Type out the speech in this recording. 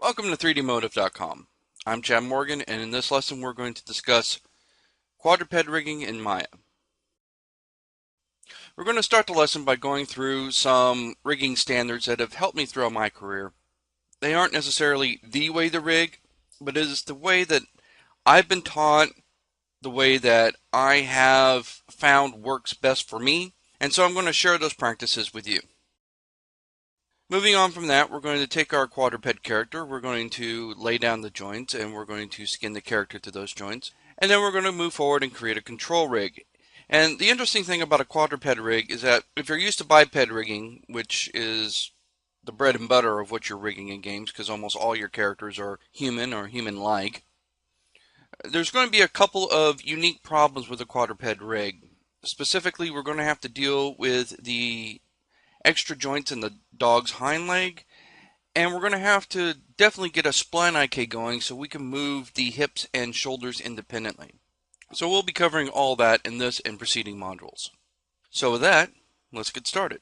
Welcome to 3dmotive.com. I'm Chad Morgan, and in this lesson we're going to discuss quadruped rigging in Maya. We're going to start the lesson by going through some rigging standards that have helped me throughout my career. They aren't necessarily the way to rig, but it is the way that I've been taught, the way that I have found works best for me, and so I'm going to share those practices with you. Moving on from that, we're going to take our quadruped character, we're going to lay down the joints, and we're going to skin the character to those joints. And then we're going to move forward and create a control rig. And the interesting thing about a quadruped rig is that if you're used to biped rigging, which is the bread and butter of what you're rigging in games, because almost all your characters are human or human-like, there's going to be a couple of unique problems with a quadruped rig. Specifically, we're going to have to deal with the extra joints in the dog's hind leg, and we're going to have to definitely get a spline IK going so we can move the hips and shoulders independently. So we'll be covering all that in this and preceding modules. So with that, let's get started.